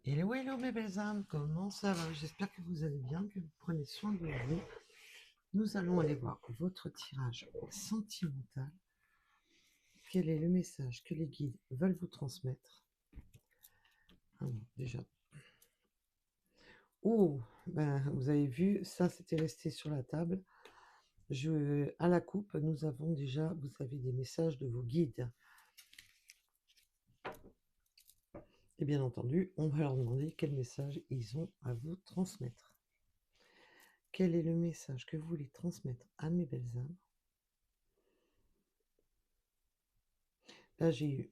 Hello, hello mes belles âmes, comment ça va? J'espère que vous allez bien, que vous prenez soin de vous. Nous allons aller voir votre tirage sentimental. Quel est le message que les guides veulent vous transmettre? Déjà. Oh, ben, vous avez vu, ça c'était resté sur la table. À la coupe, nous avons déjà, vous avez des messages de vos guides. Et bien entendu, on va leur demander quel message ils ont à vous transmettre. Quel est le message que vous voulez transmettre à mes belles âmes? Là, j'ai eu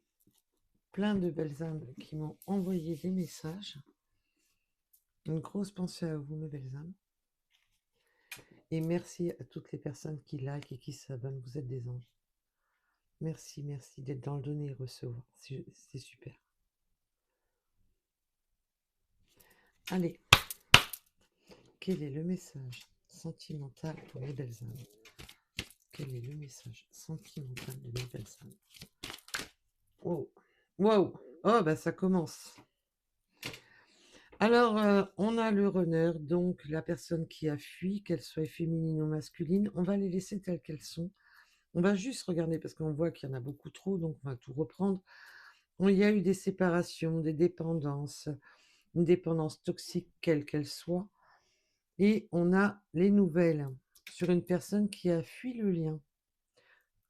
plein de belles âmes qui m'ont envoyé des messages. Une grosse pensée à vous, mes belles âmes. Et merci à toutes les personnes qui like et qui s'abonnent. Vous êtes des anges. Merci, merci d'être dans le donner et recevoir. C'est super. Allez, quel est le message sentimental pour mes belles âmes? Quel est le message sentimental de mes belles âmes? Oh, wow, oh, bah ça commence. Alors, on a le runner, donc la personne qui a fui, qu'elle soit féminine ou masculine. On va les laisser telles qu'elles sont. On va juste regarder parce qu'on voit qu'il y en a beaucoup trop, donc on va tout reprendre. Il y a eu des séparations, des dépendances, une dépendance toxique quelle qu'elle soit. Et on a les nouvelles sur une personne qui a fui le lien,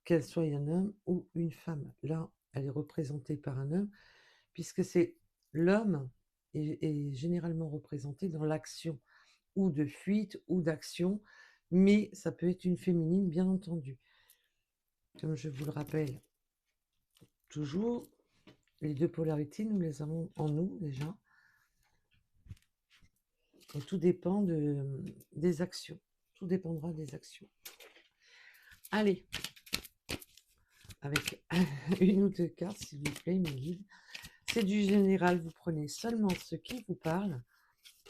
qu'elle soit un homme ou une femme. Là, elle est représentée par un homme, puisque c'est l'homme est généralement représenté dans l'action, ou de fuite, ou d'action, mais ça peut être une féminine, bien entendu. Comme je vous le rappelle, toujours, les deux polarités, nous les avons en nous déjà. Et tout dépend des actions. Tout dépendra des actions. Allez, avec une ou deux cartes, s'il vous plaît, mes guides. C'est du général, vous prenez seulement ce qui vous parle.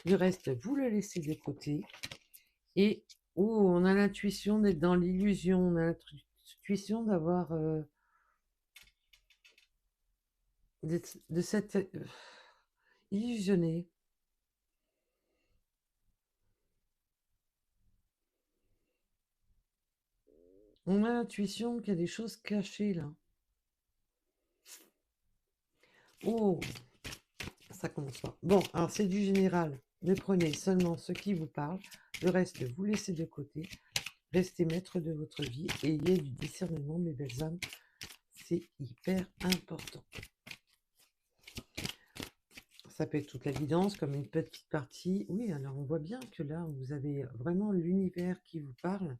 Le reste, vous le laissez de côté. Et on a l'intuition d'être dans l'illusion. On a l'intuition d'avoir... de s'être illusionné. On a l'intuition qu'il y a des choses cachées là. Oh, ça commence pas. Bon, alors c'est du général. Ne prenez seulement ce qui vous parle. Le reste, vous laissez de côté. Restez maître de votre vie et ayez du discernement, mes belles âmes. C'est hyper important. Ça peut être toute la guidance, comme une petite partie. Oui, alors on voit bien que là, vous avez vraiment l'univers qui vous parle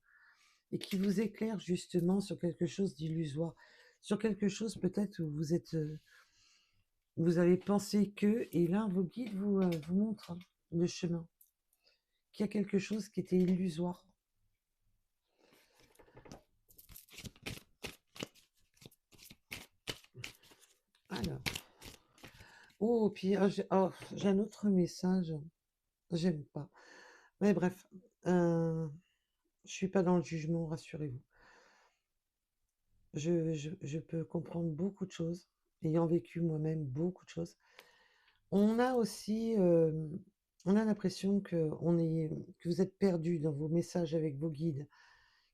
et qui vous éclaire justement sur quelque chose d'illusoire. Sur quelque chose peut-être où vous êtes... vous avez pensé que, et là, vos guides vous montrent le chemin. Qu'il y a quelque chose qui était illusoire. Alors. Oh, puis j'ai un autre message. J'aime pas. Mais bref, je suis pas dans le jugement, rassurez-vous. Je peux comprendre beaucoup de choses, ayant vécu moi-même beaucoup de choses. On a aussi, on a l'impression que vous êtes perdu dans vos messages avec vos guides,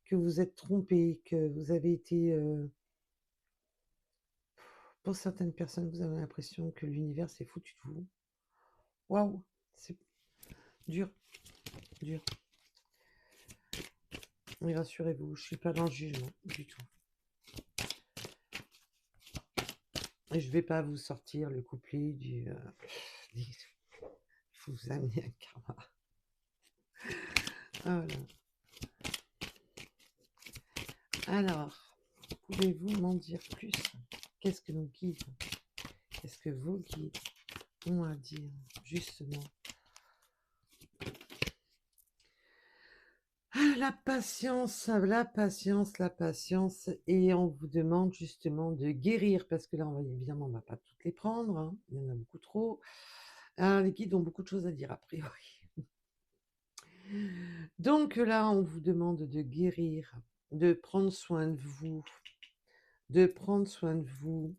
que vous êtes trompé, que vous avez été, pour certaines personnes, vous avez l'impression que l'univers s'est foutu de vous. Waouh, c'est dur, dur. Mais rassurez-vous, je suis pas dans le jugement du tout. Et je vais pas vous sortir le couplet du vous amener un karma. Voilà. Alors, pouvez-vous m'en dire plus? Qu'est-ce que nos guides, qu'est-ce que vos guides ont à dire justement? Ah, la patience, la patience, la patience. Et on vous demande justement de guérir, parce que là, évidemment, on ne va pas toutes les prendre, hein. Il y en a beaucoup trop. Alors, les guides ont beaucoup de choses à dire a priori. Donc là, on vous demande de guérir, de prendre soin de vous, de prendre soin de vous,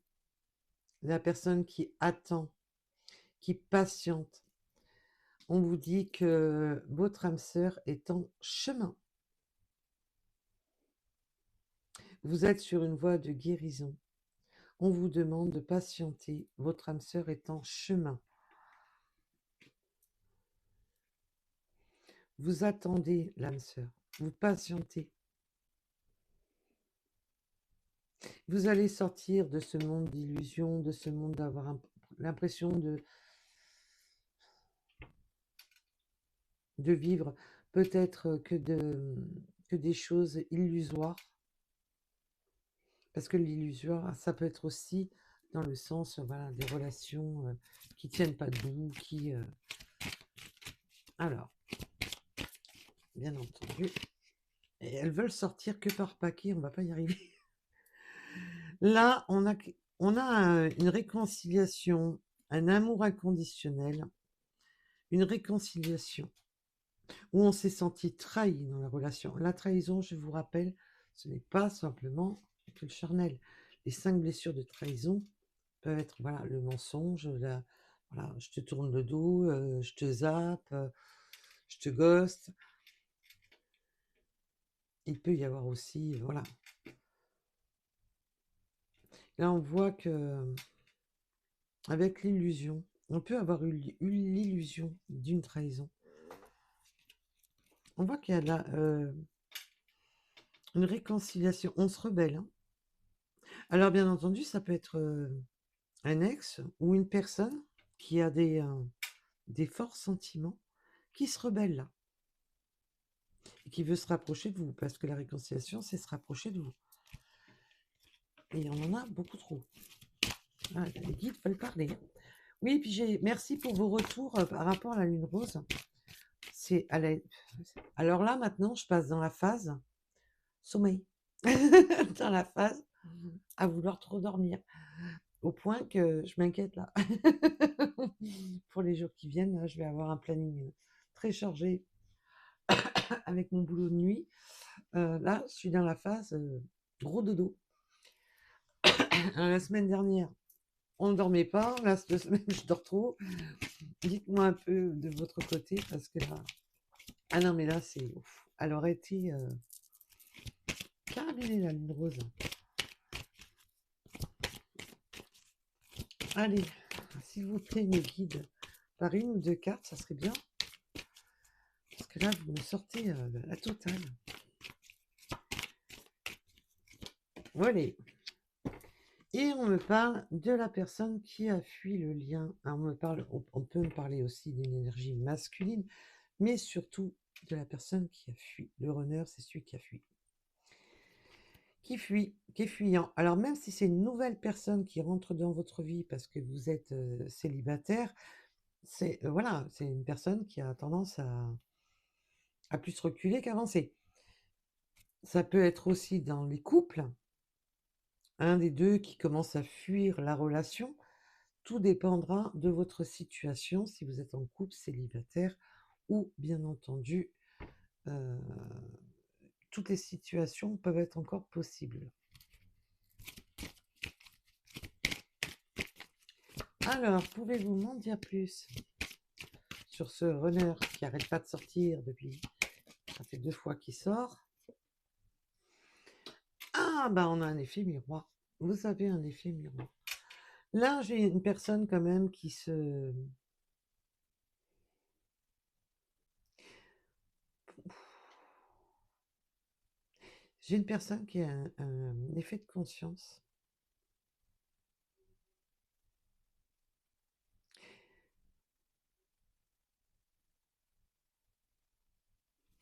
la personne qui attend, qui patiente. On vous dit que votre âme sœur est en chemin. Vous êtes sur une voie de guérison. On vous demande de patienter. Votre âme sœur est en chemin. Vous attendez l'âme sœur. Vous patientez. Vous allez sortir de ce monde d'illusions, de ce monde d'avoir l'impression de vivre peut-être que des choses illusoires. Parce que l'illusoire, ça peut être aussi dans le sens, voilà, des relations qui tiennent pas debout, qui... Alors, bien entendu, et elles veulent sortir que par paquet, on va pas y arriver. Là, on a une réconciliation, un amour inconditionnel, une réconciliation, où on s'est senti trahi dans la relation. La trahison, je vous rappelle, ce n'est pas simplement que le charnel. Les 5 blessures de trahison peuvent être, voilà, le mensonge, voilà, je te tourne le dos, je te zappe, je te ghost. Il peut y avoir aussi, voilà. Là, on voit que avec l'illusion, on peut avoir eu l'illusion d'une trahison. On voit qu'il y a là une réconciliation. On se rebelle, hein. Alors, bien entendu, ça peut être un ex ou une personne qui a des forts sentiments qui se rebelle là et qui veut se rapprocher de vous parce que la réconciliation, c'est se rapprocher de vous. Et on en a beaucoup trop. Ah, les guides veulent parler. Oui, puis merci pour vos retours par rapport à la lune rose. Alors là, maintenant, je passe dans la phase sommeil. Dans la phase à vouloir trop dormir. Au point que je m'inquiète là. Pour les jours qui viennent, là, je vais avoir un planning très chargé avec mon boulot de nuit. Là, je suis dans la phase gros dodo. La semaine dernière, on ne dormait pas. Là, cette semaine, je dors trop. Dites-moi un peu de votre côté parce que là... Ah non, mais là, c'est... Elle aurait été caramelée, la lune rose. Allez, s'il vous plaît, mes guides, par une ou deux cartes, ça serait bien. Parce que là, vous me sortez la totale. Voilà. Et on me parle de la personne qui a fui le lien. Alors on peut me parler aussi d'une énergie masculine, mais surtout de la personne qui a fui. Le runner, c'est celui qui a fui. Qui fuit, qui est fuyant. Alors même si c'est une nouvelle personne qui rentre dans votre vie parce que vous êtes célibataire, c'est voilà, c'est une personne qui a tendance à plus reculer qu'avancer. Ça peut être aussi dans les couples, un des deux qui commence à fuir la relation. Tout dépendra de votre situation, si vous êtes en couple, célibataire, ou bien entendu, toutes les situations peuvent être encore possibles. Alors, pouvez-vous m'en dire plus sur ce runner qui n'arrête pas de sortir depuis... Ça fait 2 fois qu'il sort. Ah, bah on a un effet miroir. Vous avez un effet miroir. Là, j'ai une personne quand même qui se... J'ai une personne qui a un effet de conscience.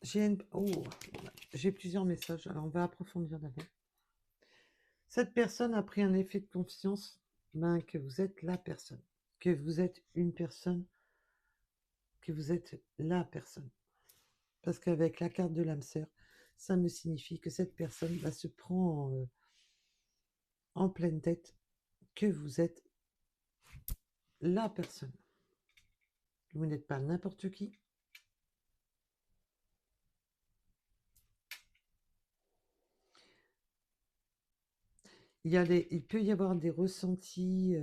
J'ai plusieurs messages, alors on va approfondir d'abord. Cette personne a pris un effet de conscience que vous êtes la personne, que vous êtes une personne, que vous êtes la personne. Parce qu'avec la carte de l'âme sœur, ça me signifie que cette personne se prend en pleine tête que vous êtes la personne. Vous n'êtes pas n'importe qui. Il peut y avoir des ressentis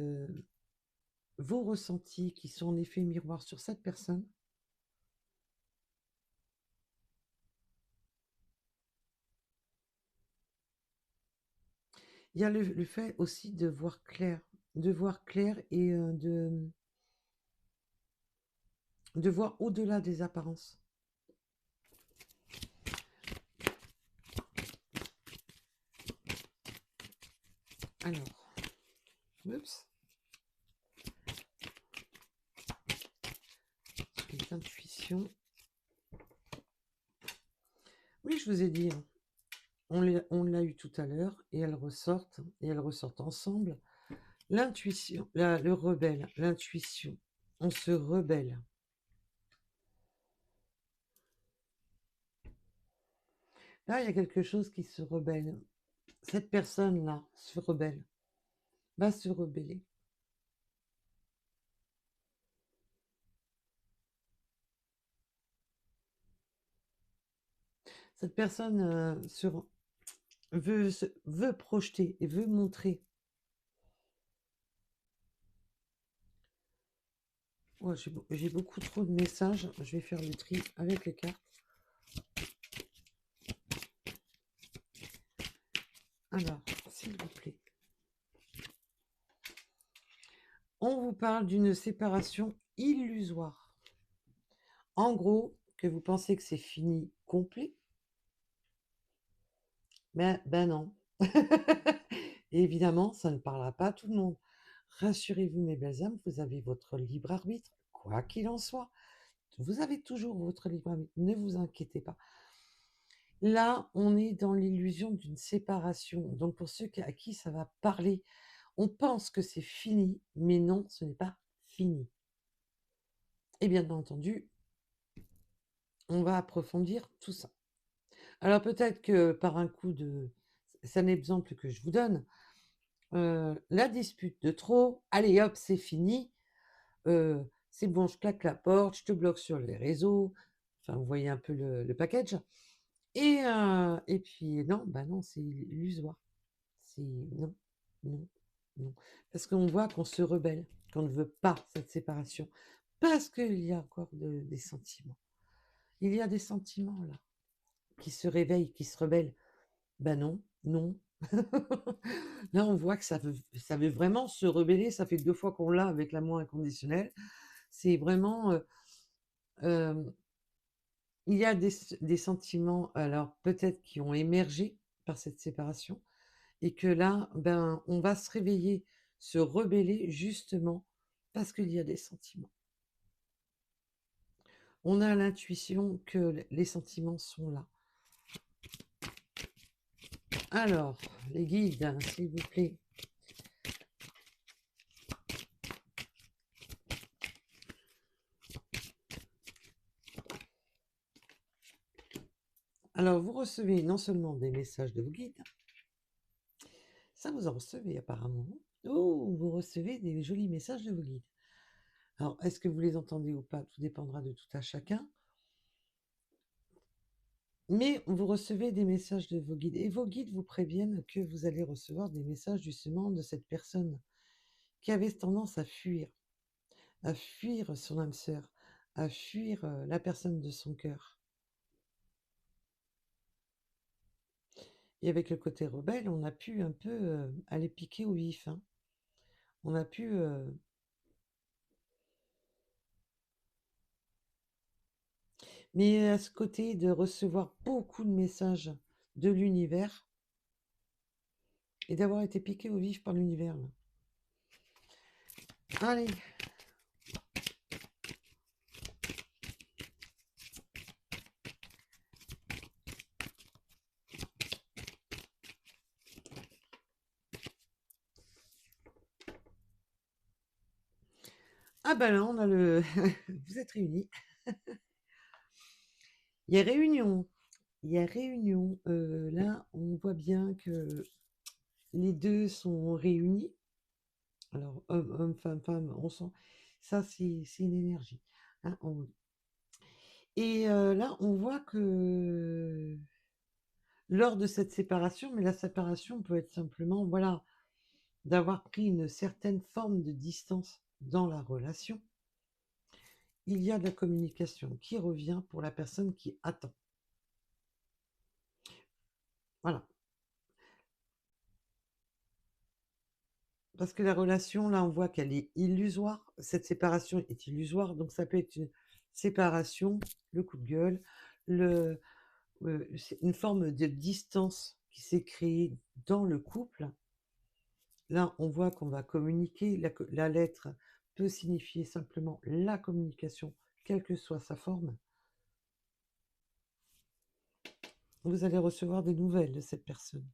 vos ressentis qui sont en effet miroir sur cette personne. Il y a le fait aussi de voir clair et de voir au-delà des apparences. Alors, oups, les intuitions. Oui, je vous ai dit, hein, on l'a eu tout à l'heure, et elles ressortent ensemble. L'intuition, le rebelle, l'intuition, on se rebelle. Là, il y a quelque chose qui se rebelle. Cette personne-là se rebelle, va se rebeller. Cette personne veut projeter et veut montrer. Ouais, j'ai beaucoup trop de messages. Je vais faire le tri avec les cartes. Alors, s'il vous plaît. On vous parle d'une séparation illusoire. En gros, que vous pensez que c'est fini, complet. Mais ben non. Et évidemment, ça ne parlera pas à tout le monde. Rassurez-vous, mes belles âmes, vous avez votre libre arbitre, quoi qu'il en soit. Vous avez toujours votre libre arbitre, ne vous inquiétez pas. Là, on est dans l'illusion d'une séparation. Donc, pour ceux à qui ça va parler, on pense que c'est fini, mais non, ce n'est pas fini. Et bien entendu, on va approfondir tout ça. Alors, peut-être que par un coup de... C'est un exemple que je vous donne. La dispute de trop, allez hop, c'est fini. C'est bon, je claque la porte, je te bloque sur les réseaux. Enfin, vous voyez un peu le package. Et puis, non, bah non, c'est illusoire. C'est non, non, non. Parce qu'on voit qu'on se rebelle, qu'on ne veut pas cette séparation. Parce qu'il y a encore des sentiments. Il y a des sentiments là, qui se réveillent, qui se rebellent. Ben non, non. Là, on voit que ça veut vraiment se rebeller. Ça fait 2 fois qu'on l'a avec l'amour inconditionnel. C'est vraiment... il y a des sentiments, alors peut-être qui ont émergé par cette séparation, et que là, ben, on va se réveiller, se rebeller justement parce qu'il y a des sentiments. On a l'intuition que les sentiments sont là. Alors, les guides, hein, s'il vous plaît. Alors, vous recevez non seulement des messages de vos guides, ça vous en recevez apparemment. Oh, vous recevez des jolis messages de vos guides. Alors, est-ce que vous les entendez ou pas? Tout dépendra de tout à chacun. Mais vous recevez des messages de vos guides. Et vos guides vous préviennent que vous allez recevoir des messages justement de cette personne qui avait tendance à fuir son âme sœur, à fuir la personne de son cœur. Et avec le côté rebelle, on a pu un peu aller piquer au vif, hein. On a pu... Mais à ce côté de recevoir beaucoup de messages de l'univers et d'avoir été piqué au vif par l'univers. Allez. Ah ben là, on a le... Vous êtes réunis. Il y a réunion. Il y a réunion. Là, on voit bien que les deux sont réunis. Alors, homme, femme, on sent... Ça, c'est une énergie, hein, Et là, on voit que lors de cette séparation, mais la séparation peut être simplement, voilà, d'avoir pris une certaine forme de distance dans la relation, il y a de la communication qui revient pour la personne qui attend. Voilà. Parce que la relation, là, on voit qu'elle est illusoire. Cette séparation est illusoire, donc ça peut être une séparation, le coup de gueule, le, c'est une forme de distance qui s'est créée dans le couple. Là, on voit qu'on va communiquer. La lettre peut signifier simplement la communication, quelle que soit sa forme. Vous allez recevoir des nouvelles de cette personne.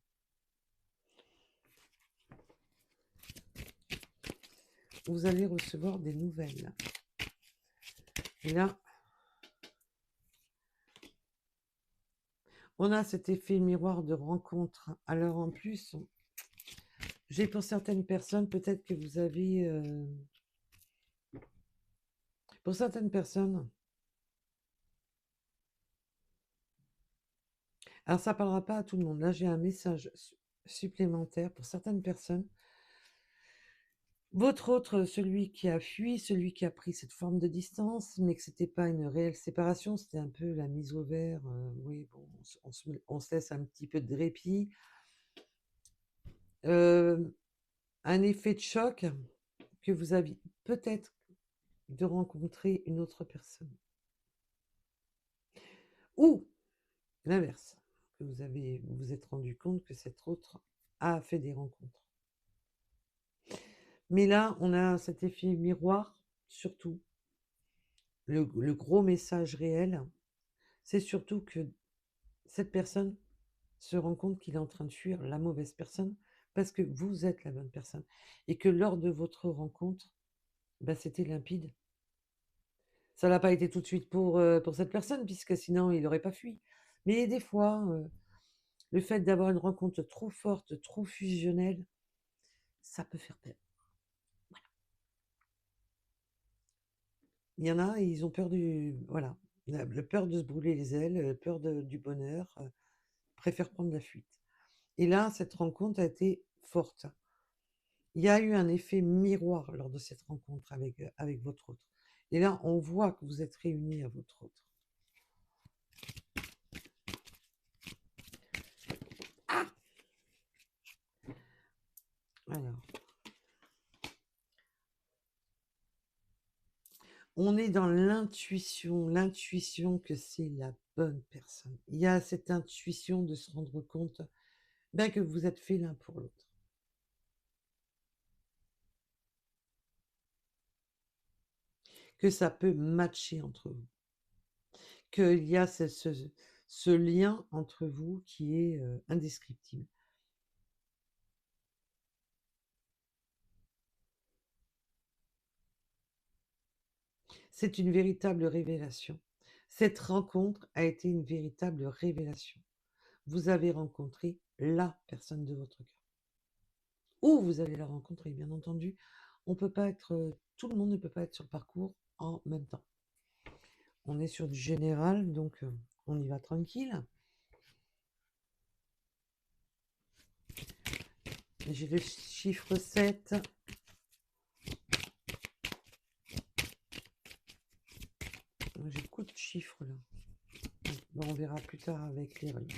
Vous allez recevoir des nouvelles. Et là, on a cet effet miroir de rencontre. Alors en plus, j'ai pour certaines personnes, peut-être que vous avez... pour certaines personnes... Alors ça ne parlera pas à tout le monde. Là, j'ai un message supplémentaire pour certaines personnes. Votre autre, celui qui a fui, celui qui a pris cette forme de distance, mais que c'était pas une réelle séparation, c'était un peu la mise au vert. Oui, bon, on se laisse un petit peu de répit. Un effet de choc que vous aviez peut-être de rencontrer une autre personne. Ou l'inverse, que vous vous êtes rendu compte que cette autre a fait des rencontres. Mais là, on a cet effet miroir, surtout. Le gros message réel, c'est surtout que cette personne se rend compte qu'il est en train de fuir la mauvaise personne parce que vous êtes la bonne personne. Et que lors de votre rencontre, bah, c'était limpide. Ça n'a pas été tout de suite pour cette personne, puisque sinon il n'aurait pas fui. Mais des fois, le fait d'avoir une rencontre trop forte, trop fusionnelle, ça peut faire peur. Il y en a, ils ont peur du... Voilà. La peur de se brûler les ailes, peur du bonheur, préfèrent prendre la fuite. Et là, cette rencontre a été forte. Il y a eu un effet miroir lors de cette rencontre avec votre autre. Et là, on voit que vous êtes réunis à votre autre. Ah! Alors, on est dans l'intuition que c'est la bonne personne. Il y a cette intuition de se rendre compte ben, que vous êtes fait l'un pour l'autre. Que ça peut matcher entre vous. Qu'il y a ce lien entre vous qui est indescriptible. C'est une véritable révélation. Cette rencontre a été une véritable révélation. Vous avez rencontré la personne de votre cœur. Ou vous allez la rencontrer, bien entendu. On peut pas être, tout le monde ne peut pas être sur le parcours en même temps. On est sur du général, donc on y va tranquille. J'ai le chiffre 7. J'ai beaucoup de chiffres là. Bon, on verra plus tard avec les règles.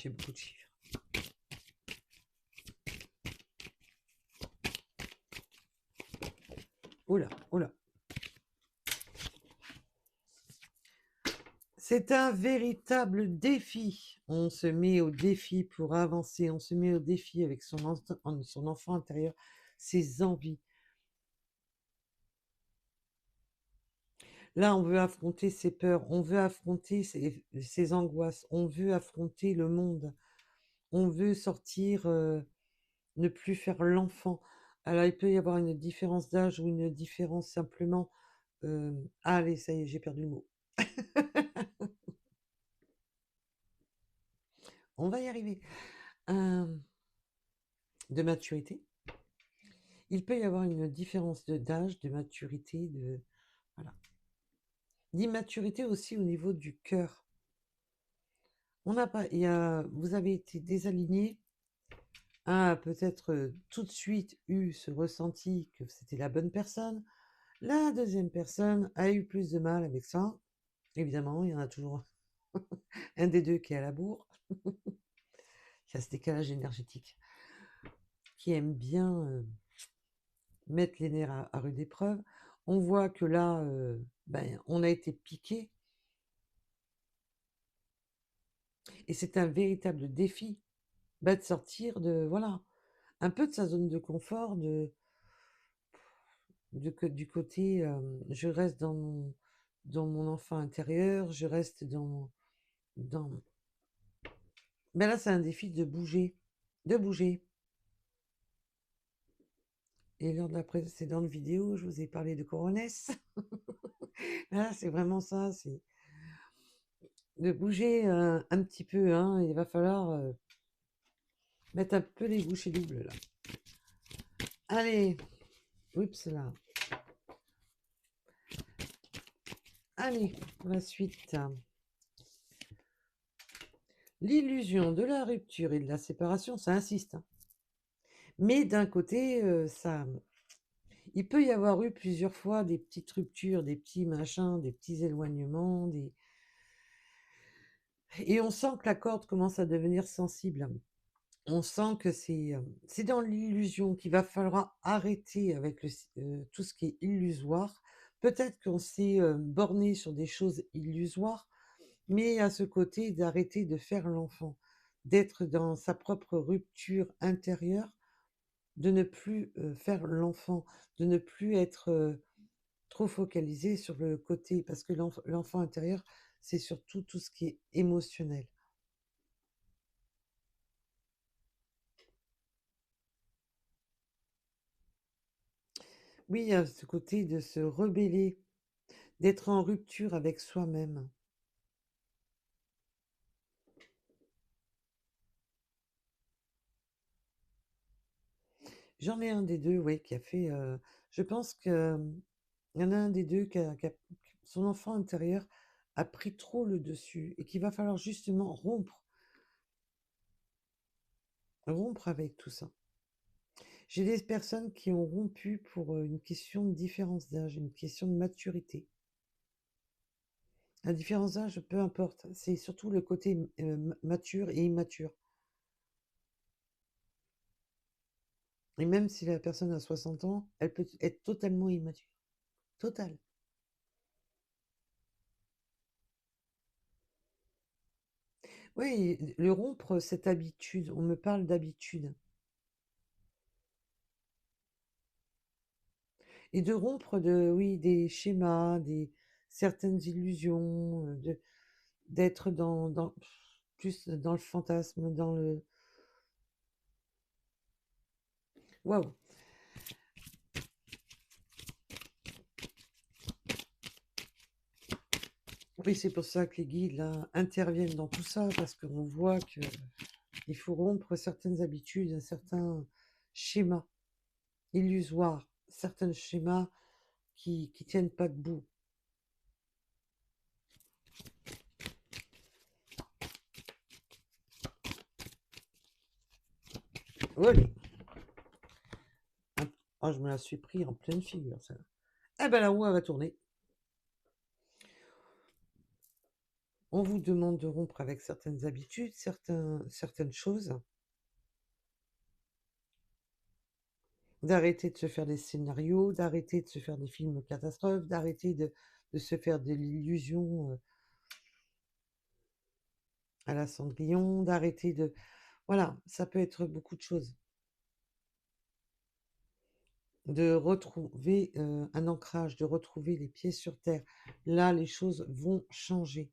J'ai beaucoup de chiffres. Oula, oula. C'est un véritable défi. On se met au défi pour avancer. On se met au défi avec son enfant intérieur, ses envies. Là, on veut affronter ses peurs, on veut affronter ses angoisses, on veut affronter le monde, on veut sortir, ne plus faire l'enfant. Alors, il peut y avoir une différence d'âge ou une différence simplement... allez, ça y est, j'ai perdu le mot. On va y arriver. De maturité. Il peut y avoir une différence d'âge, de maturité, voilà. D'immaturité aussi au niveau du cœur. On n'a pas, vous avez été désaligné a peut-être, tout de suite eu ce ressenti que c'était la bonne personne. La deuxième personne a eu plus de mal avec ça. Évidemment, il y en a toujours un des 2 qui est à la bourre. Il y a ce décalage énergétique qui aime bien, mettre les nerfs à rude épreuve. On voit que là, ben, on a été piqué et c'est un véritable défi, bah, de sortir de voilà, un peu de sa zone de confort, du côté, je reste dans mon enfant intérieur, je reste dans ben, là, c'est un défi de bouger et lors de la précédente vidéo, je vous ai parlé de coronesse. Là, c'est vraiment ça, c'est de bouger, un petit peu, hein. Il va falloir, mettre un peu les bouchées doubles, là. Allez, oups là. Allez, pour la suite. L'illusion de la rupture et de la séparation, ça insiste, hein. Mais d'un côté, il peut y avoir eu plusieurs fois des petites ruptures, des petits machins, des petits éloignements, et on sent que la corde commence à devenir sensible. On sent que c'est dans l'illusion qu'il va falloir arrêter avec tout ce qui est illusoire. Peut-être qu'on s'est, borné sur des choses illusoires, mais à ce côté d'arrêter de faire l'enfant, d'être dans sa propre rupture intérieure, de ne plus, faire l'enfant, de ne plus être, trop focalisé sur le côté parce que l'enfant intérieur, c'est surtout tout ce qui est émotionnel. Oui, il y a ce côté de se rebeller, d'être en rupture avec soi-même. J'en ai un des 2, ouais, qui a fait, je pense que, il y en a un des 2 qui a son enfant intérieur a pris trop le dessus et qu'il va falloir justement rompre avec tout ça. J'ai des personnes qui ont rompu pour, une question de différence d'âge, une question de maturité. La différence d'âge, peu importe, c'est surtout le côté mature et immature. Et même si la personne a 60 ans, elle peut être totalement immature. Total. Oui, le rompre cette habitude, on me parle d'habitude. Et de rompre oui, des schémas, certaines illusions, d'être plus dans le fantasme, dans le. Waouh! Oui, c'est pour ça que les guides, là, interviennent dans tout ça, parce qu'on voit que il faut rompre certaines habitudes, certains schémas illusoires, certains schémas qui tiennent pas debout. Oui. Ah, je me la suis pris en pleine figure, ça. Eh ben la roue, elle va tourner. On vous demande de rompre avec certaines habitudes, certaines choses, d'arrêter de se faire des scénarios, d'arrêter de se faire des films catastrophes, d'arrêter de se faire de l'illusion à la Cendrillon, d'arrêter de. Voilà, ça peut être beaucoup de choses. De retrouver un ancrage, de retrouver les pieds sur terre. Là, les choses vont changer,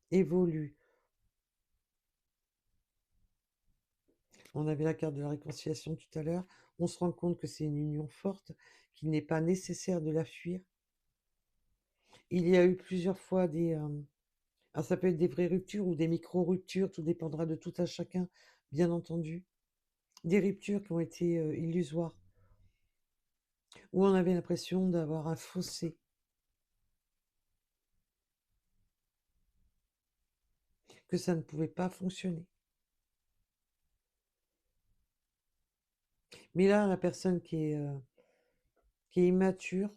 évoluent. On avait la carte de la réconciliation tout à l'heure. On se rend compte que c'est une union forte, qu'il n'est pas nécessaire de la fuir. Il y a eu plusieurs fois alors ça peut être des vraies ruptures ou des micro-ruptures, tout dépendra de tout à chacun, bien entendu. Des ruptures qui ont été illusoires, où on avait l'impression d'avoir un fossé, que ça ne pouvait pas fonctionner. Mais là, la personne qui est immature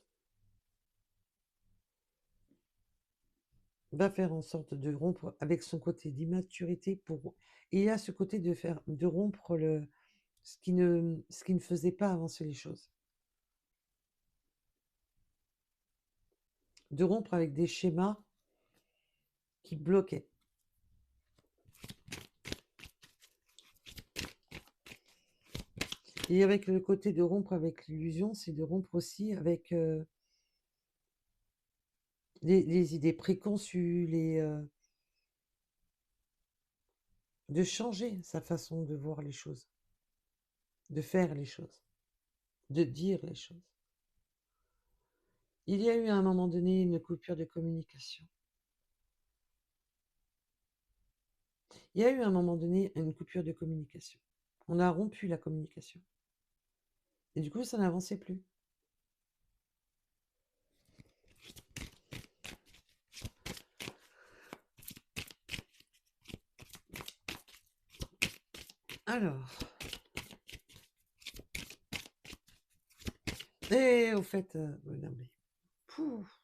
va faire en sorte de rompre avec son côté d'immaturité pour... Il y a ce côté de rompre ce qui ne faisait pas avancer les choses. De rompre avec des schémas qui bloquaient. Et avec le côté de rompre avec l'illusion, c'est de rompre aussi avec les idées préconçues, de changer sa façon de voir les choses, de faire les choses, de dire les choses. Il y a eu à un moment donné une coupure de communication. Il y a eu à un moment donné une coupure de communication. On a rompu la communication. Et du coup, ça n'avançait plus. Alors. Et au fait, non mais, pouf,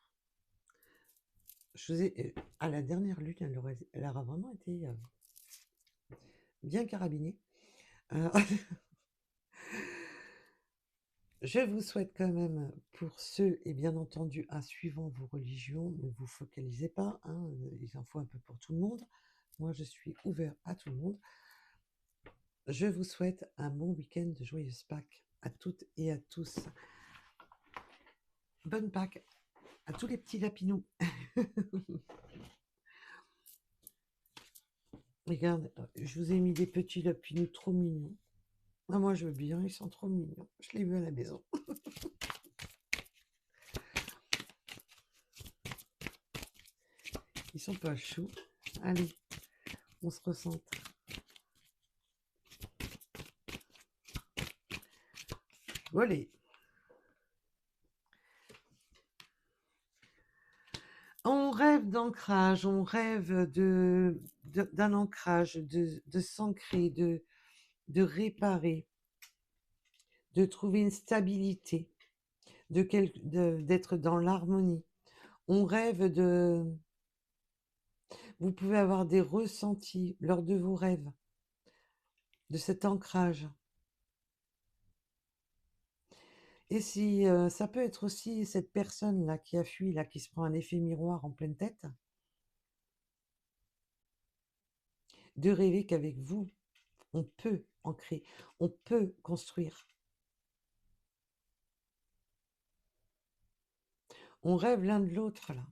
je vous ai, à la dernière lune, elle aura vraiment été bien carabinée. Je vous souhaite quand même, pour ceux, et bien entendu, suivant vos religions, ne vous focalisez pas, hein, il en faut un peu pour tout le monde. Moi, je suis ouvert à tout le monde. Je vous souhaite un bon week-end de joyeuse Pâques à toutes et à tous. Bonne Pâques à tous les petits lapinous. Regarde, je vous ai mis des petits lapinous trop mignons. Ah, moi, je veux bien, ils sont trop mignons. Je les veux à la maison. Ils sont pas choux. Allez, on se recentre. Volez. On rêve d'ancrage, on rêve d'un ancrage, de s'ancrer, de réparer, de trouver une stabilité, d'être dans l'harmonie. On rêve de... Vous pouvez avoir des ressentis lors de vos rêves, de cet ancrage. Et si ça peut être aussi cette personne-là qui a fui, là, qui se prend un effet miroir en pleine tête, de rêver qu'avec vous, on peut ancrer, on peut construire. On rêve l'un de l'autre, là.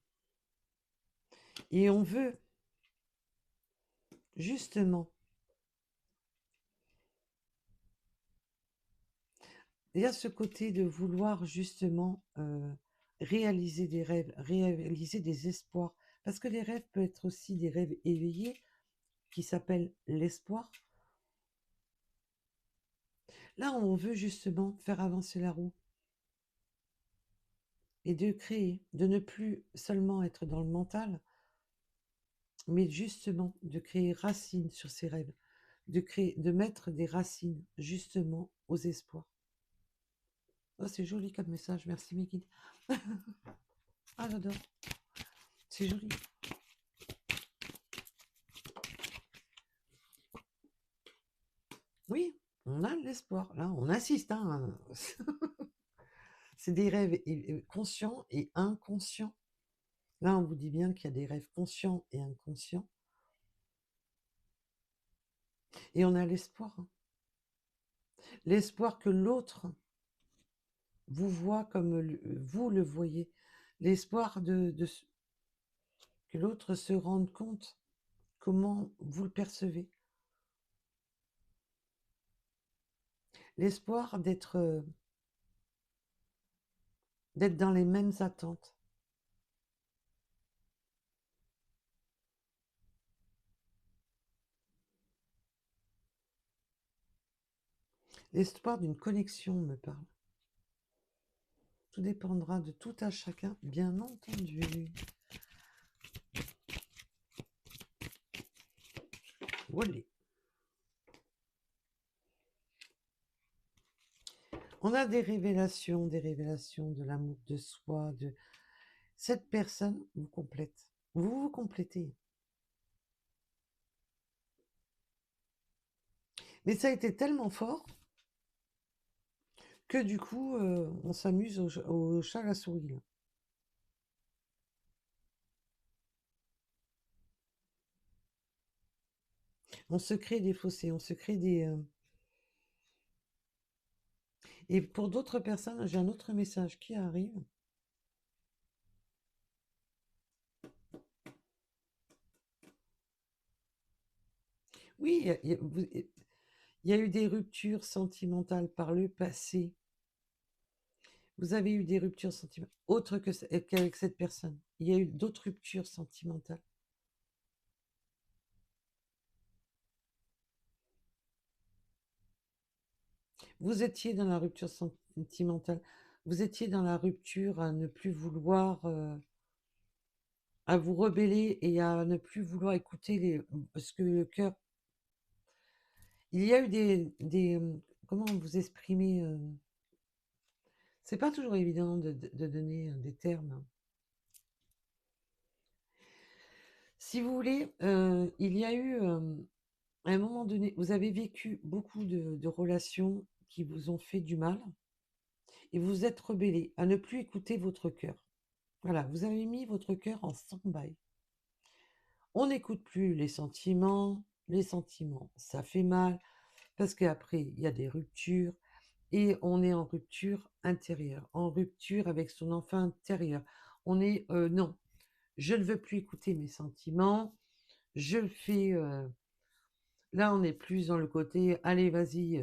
Et on veut, justement, il y a ce côté de vouloir, justement, réaliser des rêves, réaliser des espoirs. Parce que les rêves peuvent être aussi des rêves éveillés, qui s'appellent l'espoir. Là, on veut justement faire avancer la roue. Et de créer, de ne plus seulement être dans le mental, mais justement de créer racines sur ses rêves, de mettre des racines justement aux espoirs. Oh, c'est joli comme message, merci mes guides. Ah, j'adore. C'est joli. Oui, on a l'espoir. Là, on insiste, hein. C'est des rêves conscients et inconscients. Là, on vous dit bien qu'il y a des rêves conscients et inconscients. Et on a l'espoir. Hein. L'espoir que l'autre vous voit comme vous le voyez. L'espoir que l'autre se rende compte comment vous le percevez. L'espoir d'être dans les mêmes attentes. L'espoir d'une connexion me parle. Tout dépendra de tout à chacun, bien entendu. Voilà. On a des révélations de l'amour de soi, de cette personne vous complète. Vous vous complétez. Mais ça a été tellement fort que du coup, on s'amuse au chat à la souris, là. On se crée des fossés, on se crée des... Et pour d'autres personnes, j'ai un autre message qui arrive. Oui, il y a eu des ruptures sentimentales par le passé. Vous avez eu des ruptures sentimentales autres qu'avec cette personne. Il y a eu d'autres ruptures sentimentales. Vous étiez dans la rupture sentimentale. Vous étiez dans la rupture à ne plus vouloir, à vous rebeller et à ne plus vouloir écouter ce que le cœur. Il y a eu comment vous exprimer, c'est pas toujours évident de donner des termes. Si vous voulez, il y a eu, à un moment donné, vous avez vécu beaucoup de relations qui vous ont fait du mal et vous vous êtes rebellé à ne plus écouter votre cœur. Voilà, vous avez mis votre cœur en stand-by. On n'écoute plus les sentiments, ça fait mal, parce qu'après, il y a des ruptures, et on est en rupture intérieure, en rupture avec son enfant intérieur. On est, non, je ne veux plus écouter mes sentiments, je fais, là, on est plus dans le côté, allez, vas-y,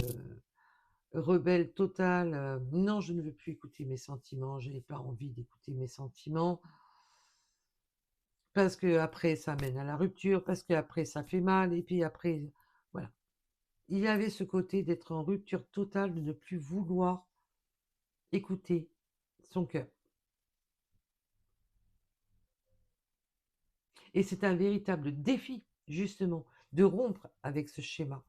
rebelle totale, non, je ne veux plus écouter mes sentiments, je n'ai pas envie d'écouter mes sentiments, parce que après ça mène à la rupture, parce que après ça fait mal, et puis après, voilà. Il y avait ce côté d'être en rupture totale, de ne plus vouloir écouter son cœur. Et c'est un véritable défi, justement, de rompre avec ce schéma,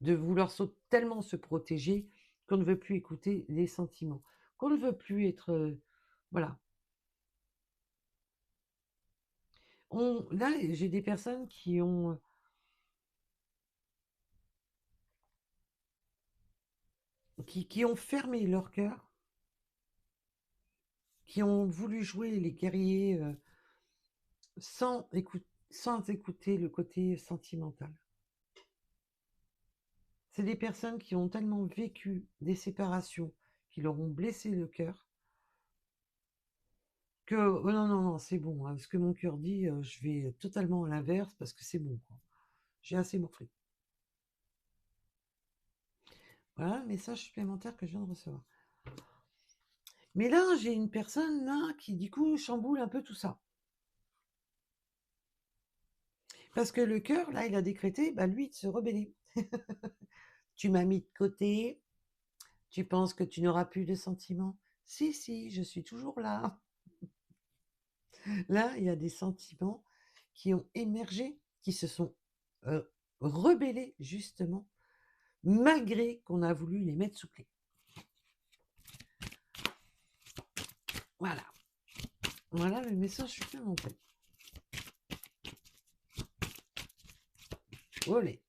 de vouloir tellement se protéger qu'on ne veut plus écouter les sentiments, qu'on ne veut plus être... voilà. Là, j'ai des personnes qui ont fermé leur cœur, qui ont voulu jouer les guerriers sans écouter le côté sentimental. C'est des personnes qui ont tellement vécu des séparations, qui leur ont blessé le cœur, que oh non, non, non, c'est bon, hein, ce que mon cœur dit, je vais totalement à l'inverse parce que c'est bon, quoi. J'ai assez morflé. Voilà le message supplémentaire que je viens de recevoir. Mais là, j'ai une personne là qui, du coup, chamboule un peu tout ça. Parce que le cœur, là, il a décrété, bah, lui, de se rebeller. Tu m'as mis de côté, tu penses que tu n'auras plus de sentiments. Si, si, je suis toujours là. Là, il y a des sentiments qui ont émergé, qui se sont euh, rebellés, justement, malgré qu'on a voulu les mettre sous clé. Voilà. Voilà le message supplémentaire. Olé.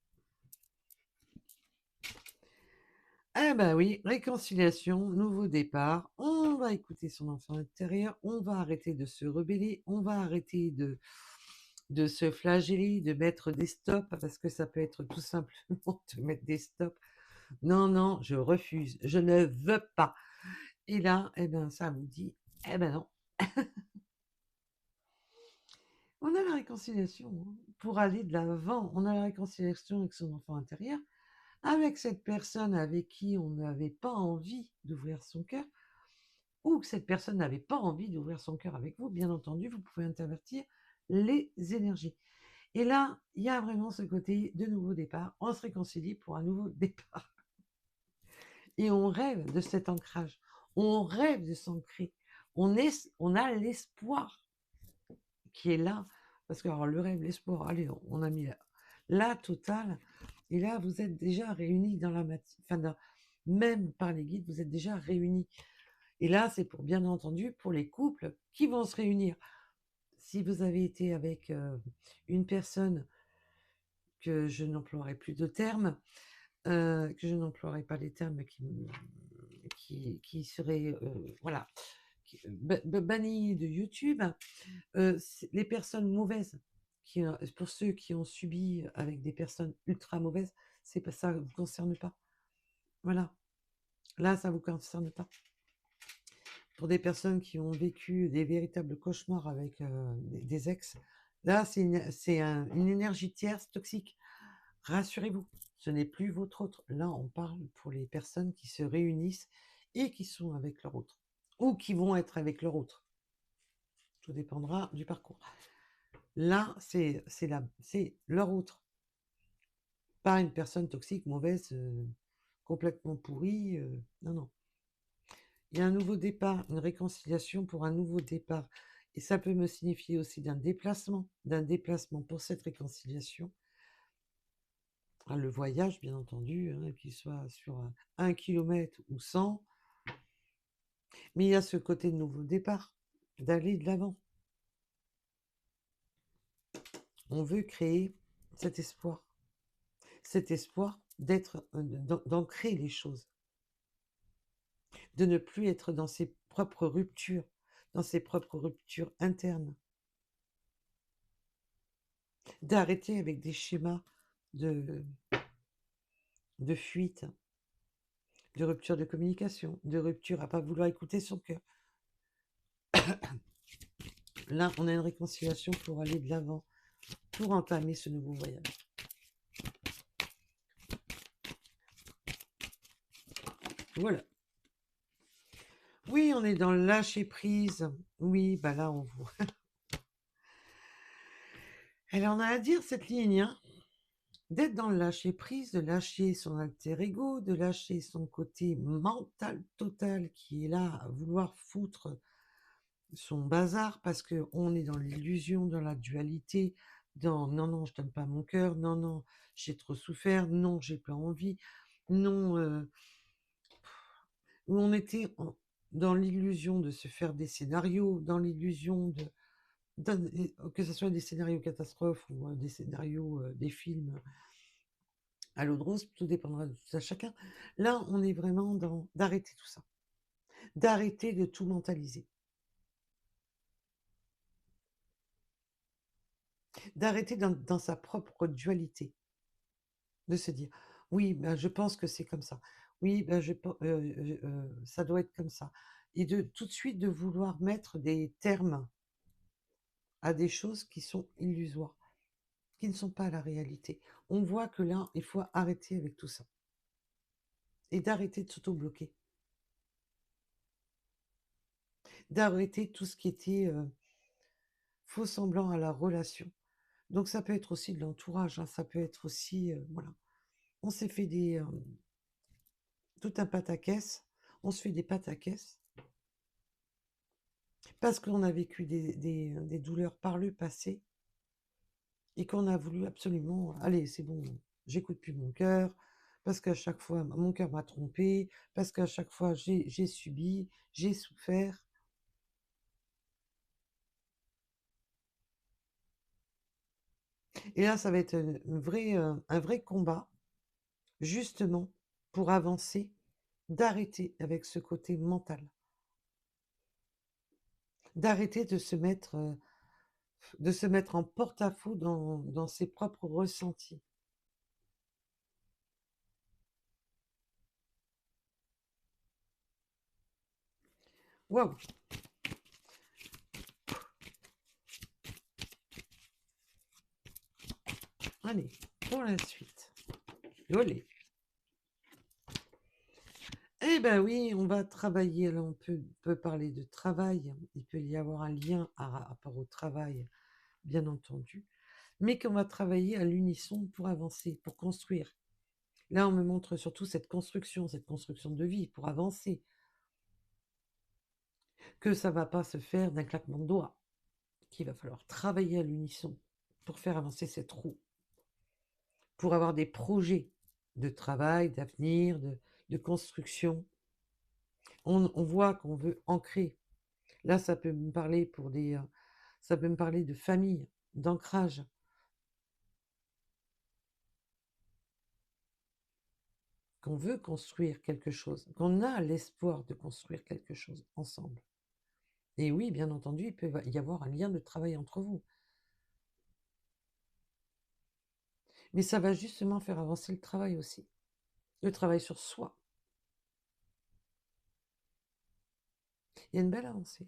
Ah bah oui, réconciliation, nouveau départ. On va écouter son enfant intérieur, on va arrêter de se rebeller, on va arrêter de se flageller, de mettre des stops, parce que ça peut être tout simplement de mettre des stops. Non, non, je refuse, je ne veux pas. Et là, eh ben, ça vous dit, eh ben non. On a la réconciliation, hein, pour aller de l'avant. On a la réconciliation avec son enfant intérieur, avec cette personne avec qui on n'avait pas envie d'ouvrir son cœur, ou que cette personne n'avait pas envie d'ouvrir son cœur avec vous. Bien entendu, vous pouvez intervertir les énergies. Et là, il y a vraiment ce côté de nouveau départ. On se réconcilie pour un nouveau départ. Et on rêve de cet ancrage. On rêve de s'ancrer. On a l'espoir qui est là. Parce que alors, le rêve, l'espoir, allez, on a mis la totale. Et là, vous êtes déjà réunis dans la matière. Enfin, même par les guides, vous êtes déjà réunis. Et là, c'est pour bien entendu pour les couples qui vont se réunir. Si vous avez été avec, une personne que je n'emploierai plus de termes, que je n'emploierai pas les termes qui seraient, voilà, bannis de YouTube, c'est les personnes mauvaises pour ceux qui ont subi avec des personnes ultra mauvaises, c'est pas ça vous concerne pas. Voilà, là, ça vous concerne pas. Pour des personnes qui ont vécu des véritables cauchemars avec, des ex, là, une énergie tierce toxique. Rassurez-vous, ce n'est plus votre autre. Là, on parle pour les personnes qui se réunissent et qui sont avec leur autre ou qui vont être avec leur autre. Tout dépendra du parcours. Là, c'est leur autre, pas une personne toxique, mauvaise, complètement pourrie, non, non. Il y a un nouveau départ, une réconciliation pour un nouveau départ et ça peut me signifier aussi d'un déplacement pour cette réconciliation. Ah, le voyage, bien entendu, hein, qu'il soit sur, 1 kilomètre ou 100, mais il y a ce côté de nouveau départ, d'aller de l'avant. On veut créer cet espoir d'être, d'ancrer les choses, de ne plus être dans ses propres ruptures internes, d'arrêter avec des schémas de de fuite, de rupture de communication, de rupture à pas vouloir écouter son cœur. Là, on a une réconciliation pour aller de l'avant, pour entamer ce nouveau voyage. Voilà. Oui, on est dans le lâcher prise. Oui, bah là, on voit. Elle en a à dire, cette ligne, hein. D'être dans le lâcher prise, de lâcher son alter ego, de lâcher son côté mental total qui est là à vouloir foutre son bazar parce que on est dans l'illusion, dans la dualité, dans non, non, je donne pas mon cœur, non, non, j'ai trop souffert, non, j'ai pas envie, non, où on était dans l'illusion de se faire des scénarios, dans l'illusion que ce soit des scénarios catastrophes ou des scénarios, des films à l'eau de rose, tout dépendra de tout à chacun. Là, on est vraiment dans d'arrêter tout ça, d'arrêter de tout mentaliser, d'arrêter dans sa propre dualité, de se dire: «Oui, ben, je pense que c'est comme ça. Oui, ben, ça doit être comme ça» et de tout de suite de vouloir mettre des termes à des choses qui sont illusoires, qui ne sont pas la réalité. On voit que là, il faut arrêter avec tout ça et d'arrêter de s'auto-bloquer, d'arrêter tout ce qui était, faux semblant à la relation. Donc ça peut être aussi de l'entourage, hein, ça peut être aussi, voilà. On s'est fait tout un pataquès, on se fait des pataquès parce qu'on a vécu des douleurs par le passé et qu'on a voulu absolument: «Allez, c'est bon, j'écoute plus mon cœur, parce qu'à chaque fois mon cœur m'a trompé, parce qu'à chaque fois j'ai subi, j'ai souffert». Et là, ça va être, un vrai combat, justement, pour avancer, d'arrêter avec ce côté mental, d'arrêter de se mettre en porte-à-faux dans ses propres ressentis. Waouh! Allez, pour la suite. Olé! Eh ben oui, on va travailler. Alors on peut parler de travail. Il peut y avoir un lien à rapport au travail, bien entendu, mais qu'on va travailler à l'unisson pour avancer, pour construire. Là, on me montre surtout cette construction de vie pour avancer, que ça va pas se faire d'un claquement de doigts, qu'il va falloir travailler à l'unisson pour faire avancer cette roue, pour avoir des projets de travail, d'avenir, de construction. On voit qu'on veut ancrer. Là, ça peut me parler ça peut me parler de famille, d'ancrage, qu'on veut construire quelque chose, qu'on a l'espoir de construire quelque chose ensemble. Et oui, bien entendu, il peut y avoir un lien de travail entre vous. Mais ça va justement faire avancer le travail aussi. Le travail sur soi. Il y a une belle avancée.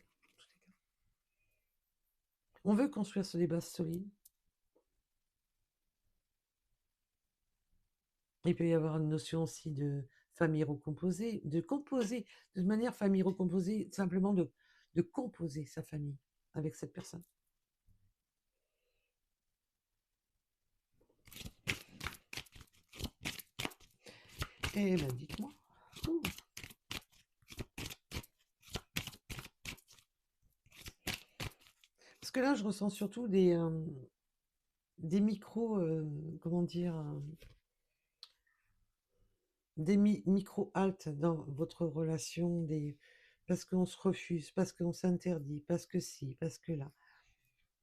On veut construire sur des bases solides. Il peut y avoir une notion aussi de famille recomposée, de composer, de manière famille recomposée, simplement de composer sa famille avec cette personne. Eh ben, dites-moi. Ouh. Parce que là, je ressens surtout des micros, comment dire, des micro-haltes dans votre relation, parce qu'on se refuse, parce qu'on s'interdit, parce que si, parce que là.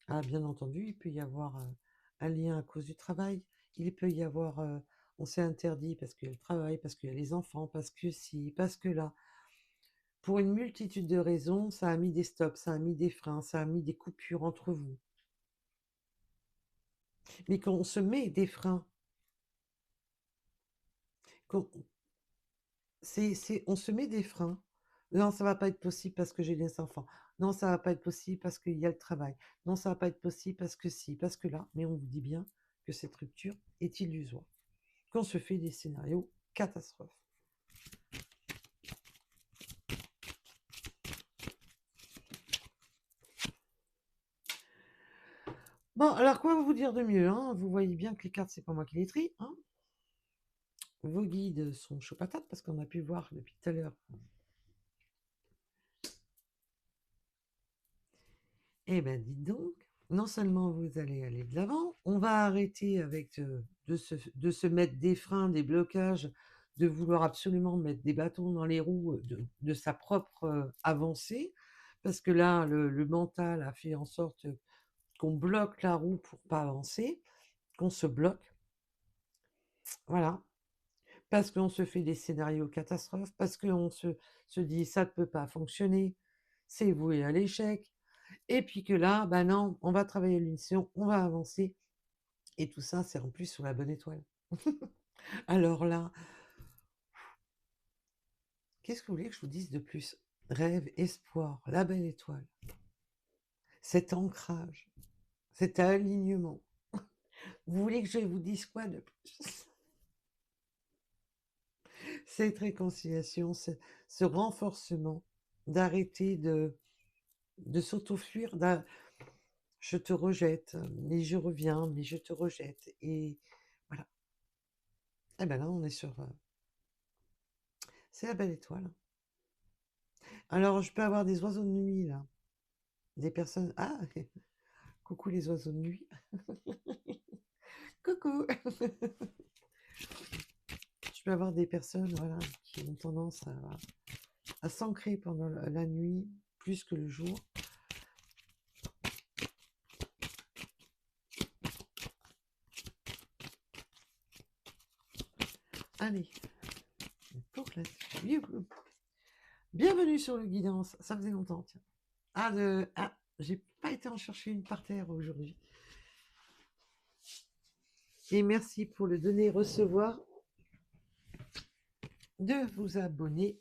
Ah, bien entendu, il peut y avoir un lien à cause du travail. Il peut y avoir, on s'est interdit parce qu'il y a le travail, parce qu'il y a les enfants, parce que si, parce que là. Pour une multitude de raisons, ça a mis des stops, ça a mis des freins, ça a mis des coupures entre vous. Mais quand on se met des freins, quand on se met des freins. Non, ça va pas être possible parce que j'ai des enfants. Non, ça va pas être possible parce qu'il y a le travail. Non, ça va pas être possible parce que si, parce que là. Mais on vous dit bien que cette rupture est illusoire. Qu'on se fait des scénarios catastrophes. Bon, alors quoi vous dire de mieux, hein? Vous voyez bien que les cartes, c'est pas moi qui les trie, hein? Vos guides sont chaud patate parce qu'on a pu voir depuis tout à l'heure. Eh ben, dites donc, non seulement vous allez aller de l'avant, on va arrêter avec de se mettre des freins, des blocages, de vouloir absolument mettre des bâtons dans les roues de sa propre avancée, parce que là, le mental a fait en sorte qu'on bloque la roue pour pas avancer, qu'on se bloque, voilà, parce qu'on se fait des scénarios catastrophes, parce qu'on se dit ça ne peut pas fonctionner, c'est voué à l'échec, et puis que là, bah non, on va travailler l'unition, on va avancer, et tout ça, c'est en plus sur la bonne étoile. Alors là, qu'est-ce que vous voulez que je vous dise de plus? Rêve, espoir, la belle étoile, cet ancrage, cet alignement. Vous voulez que je vous dise quoi de plus? Cette réconciliation, ce renforcement, d'arrêter de s'auto-fuir, je te rejette, mais je reviens, mais je te rejette. Et voilà. Et ben là, on est sur... c'est la belle étoile. Alors, je peux avoir des oiseaux de nuit, là. Des personnes... Ah, coucou les oiseaux de nuit. Coucou. Je peux avoir des personnes, voilà, qui ont tendance à s'ancrer pendant la nuit plus que le jour. Allez, bienvenue sur le guidance. Ça faisait longtemps, tiens. J'ai pas été en chercher une par terre aujourd'hui. Et merci pour le donner-recevoir de vous abonner.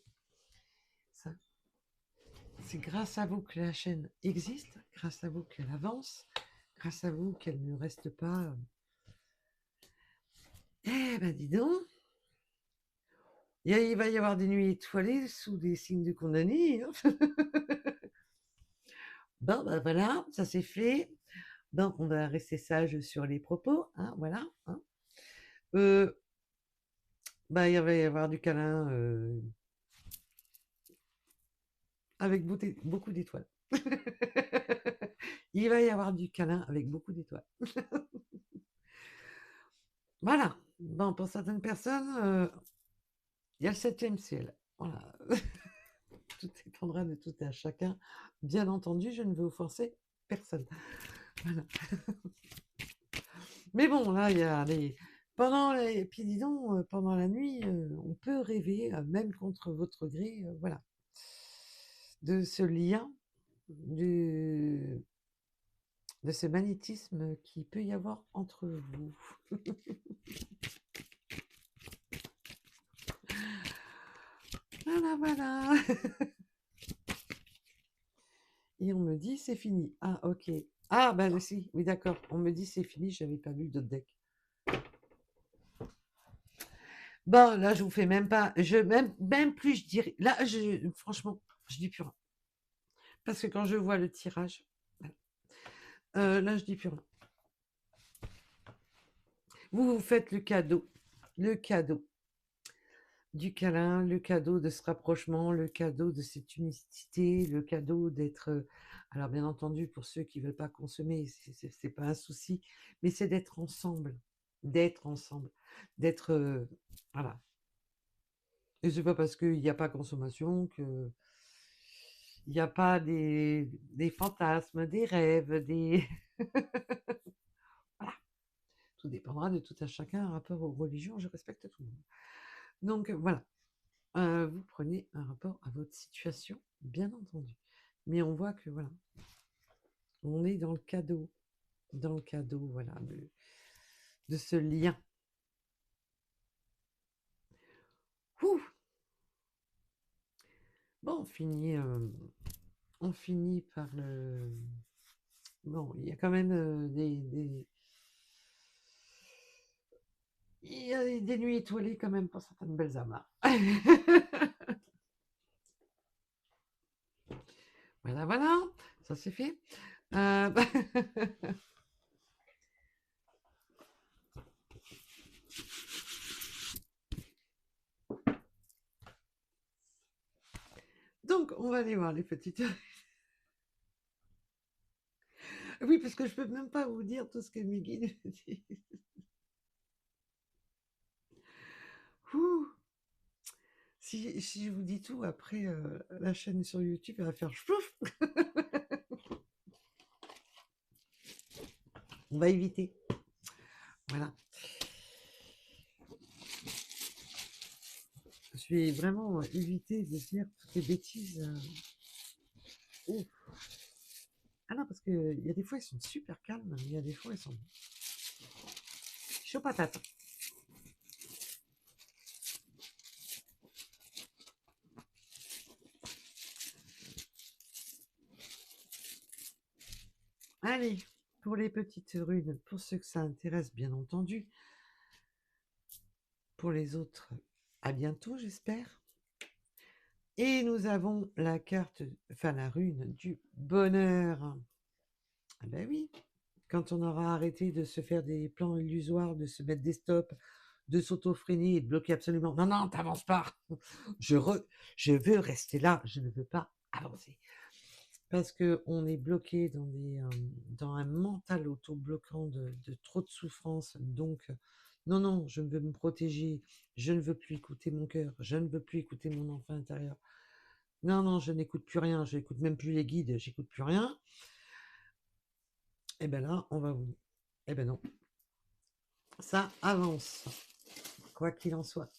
C'est grâce à vous que la chaîne existe, grâce à vous qu'elle avance, grâce à vous qu'elle ne reste pas... Eh ben dis donc, il va y avoir des nuits étoilées sous des signes de condamnés. Hein. Bon, ben voilà, ça c'est fait. Bon, on va rester sage sur les propos, hein, voilà. Hein. Ben, il va y avoir du câlin avec beaucoup d'étoiles. Il va y avoir du câlin avec beaucoup d'étoiles. Voilà. Bon, pour certaines personnes, Il y a le 7e ciel. Voilà. Tout dépendra de tout un chacun. Bien entendu, je ne veux offenser personne. Voilà. Mais bon, là, il y a les pendant les puis dis donc, pendant la nuit, on peut rêver, même contre votre gré, voilà, de ce lien, du de ce magnétisme qui peut y avoir entre vous. Voilà, voilà. Et on me dit: «C'est fini». Ah OK. Ah bah si, oui d'accord, on me dit: «C'est fini», j'avais pas vu d'autres decks. Bon, là, je vous fais même pas même plus je dirais là, franchement, je dis plus rien. Parce que quand je vois le tirage, voilà, là, je dis plus rien. Vous vous faites le cadeau du câlin, le cadeau de ce rapprochement, le cadeau de cette unicité, le cadeau d'être, alors bien entendu pour ceux qui veulent pas consommer, c'est pas un souci, mais c'est d'être ensemble, d'être, voilà. Et c'est pas parce qu'il y a pas consommation que il y a pas des fantasmes, des rêves, des voilà, tout dépendra de tout un chacun, un rapport aux religions, je respecte tout le monde. Donc voilà. Vous prenez un rapport à votre situation, bien entendu. Mais on voit que voilà, on est dans le cadeau, voilà, de ce lien. Ouh! Bon, on finit par le. Bon, il y a quand même il y a des nuits étoilées quand même pour certaines belles âmes. Voilà, voilà, ça c'est fait. Euh, Donc, on va aller voir les petites. Oui, parce que je peux même pas vous dire tout ce que mes guides me disent. Ouh. Si je vous dis tout, après, la chaîne sur YouTube, elle va faire chouf. On va éviter. Voilà. Je vais vraiment éviter de dire toutes les bêtises. Ouf. Ah non, parce qu'il y a des fois, ils sont super calmes, mais il y a des fois, ils sont chauds patates. Allez, pour les petites runes, pour ceux que ça intéresse, bien entendu. Pour les autres, à bientôt, j'espère. Et nous avons la carte, enfin la rune du bonheur. Ah ben oui, quand on aura arrêté de se faire des plans illusoires, de se mettre des stops, de s'auto-freiner et de bloquer absolument. Non, non, t'avances pas. Je, je veux rester là, je ne veux pas avancer. Parce que on est bloqué dans un mental auto-bloquant de trop de souffrance. Donc, non, non, je veux me protéger. Je ne veux plus écouter mon cœur. Je ne veux plus écouter mon enfant intérieur. Non, non, je n'écoute plus rien. Je n'écoute même plus les guides. J'écoute plus rien. Et bien là, on va vous. Eh ben non. Ça avance, quoi qu'il en soit.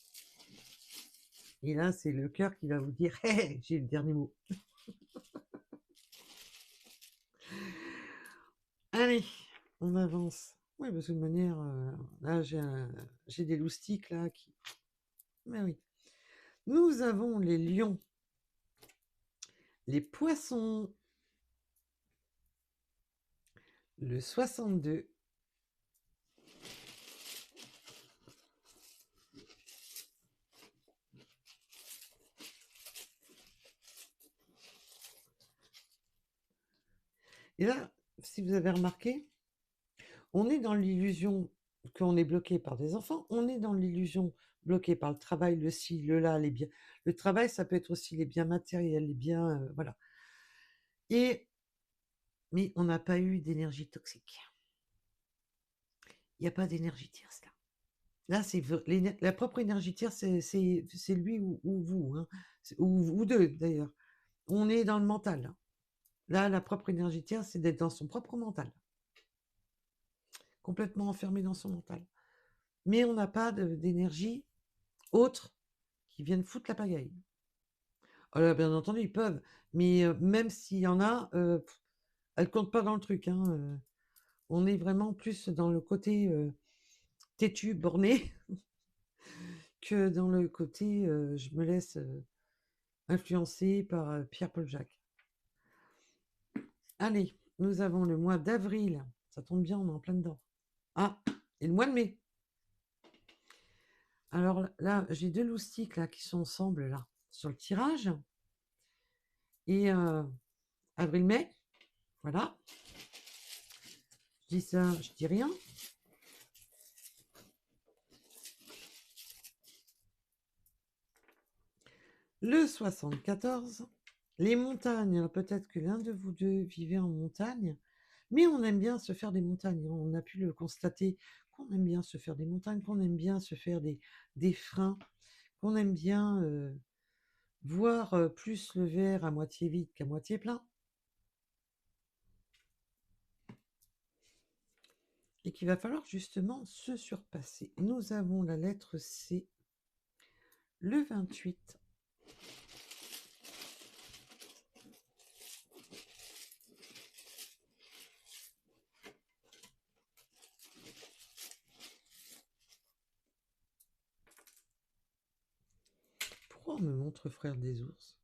Et là, c'est le cœur qui va vous dire hey, j'ai le dernier mot. Allez, on avance. Oui, parce que de manière, là, j'ai des loustiques là qui. Mais oui. Nous avons les lions, les poissons, le 62. Et là, si vous avez remarqué, on est dans l'illusion qu'on est bloqué par des enfants, on est dans l'illusion bloqué par le travail, le ci, le là, les biens. Le travail, ça peut être aussi les biens matériels, les biens, voilà. Mais on n'a pas eu d'énergie toxique. Il n'y a pas d'énergie tierce là. Là, c'est la propre énergétière, c'est lui ou vous, hein. Ou vous deux, d'ailleurs. On est dans le mental, là. Là, la propre énergétière, c'est d'être dans son propre mental, complètement enfermé dans son mental. Mais on n'a pas d'énergie autre qui vienne foutre la pagaille. Alors, bien entendu, ils peuvent, mais même s'il y en a, elles comptent pas dans le truc, hein. On est vraiment plus dans le côté têtu, borné, que dans le côté je me laisse influencer par Pierre-Paul Jacques. Allez, nous avons le mois d'avril. Ça tombe bien, on est en plein dedans. Ah, et le mois de mai. Alors là, j'ai deux loustiques là qui sont ensemble là sur le tirage. Et avril-mai, voilà. Je dis ça, je dis rien. Le 74, les montagnes. Alors peut-être que l'un de vous deux vivait en montagne, mais on aime bien se faire des montagnes. On a pu le constater qu'on aime bien se faire des montagnes, qu'on aime bien se faire des freins, qu'on aime bien voir plus le verre à moitié vide qu'à moitié plein. Et qu'il va falloir justement se surpasser. Nous avons la lettre C, le 28. Pourquoi on me montre frère des ours?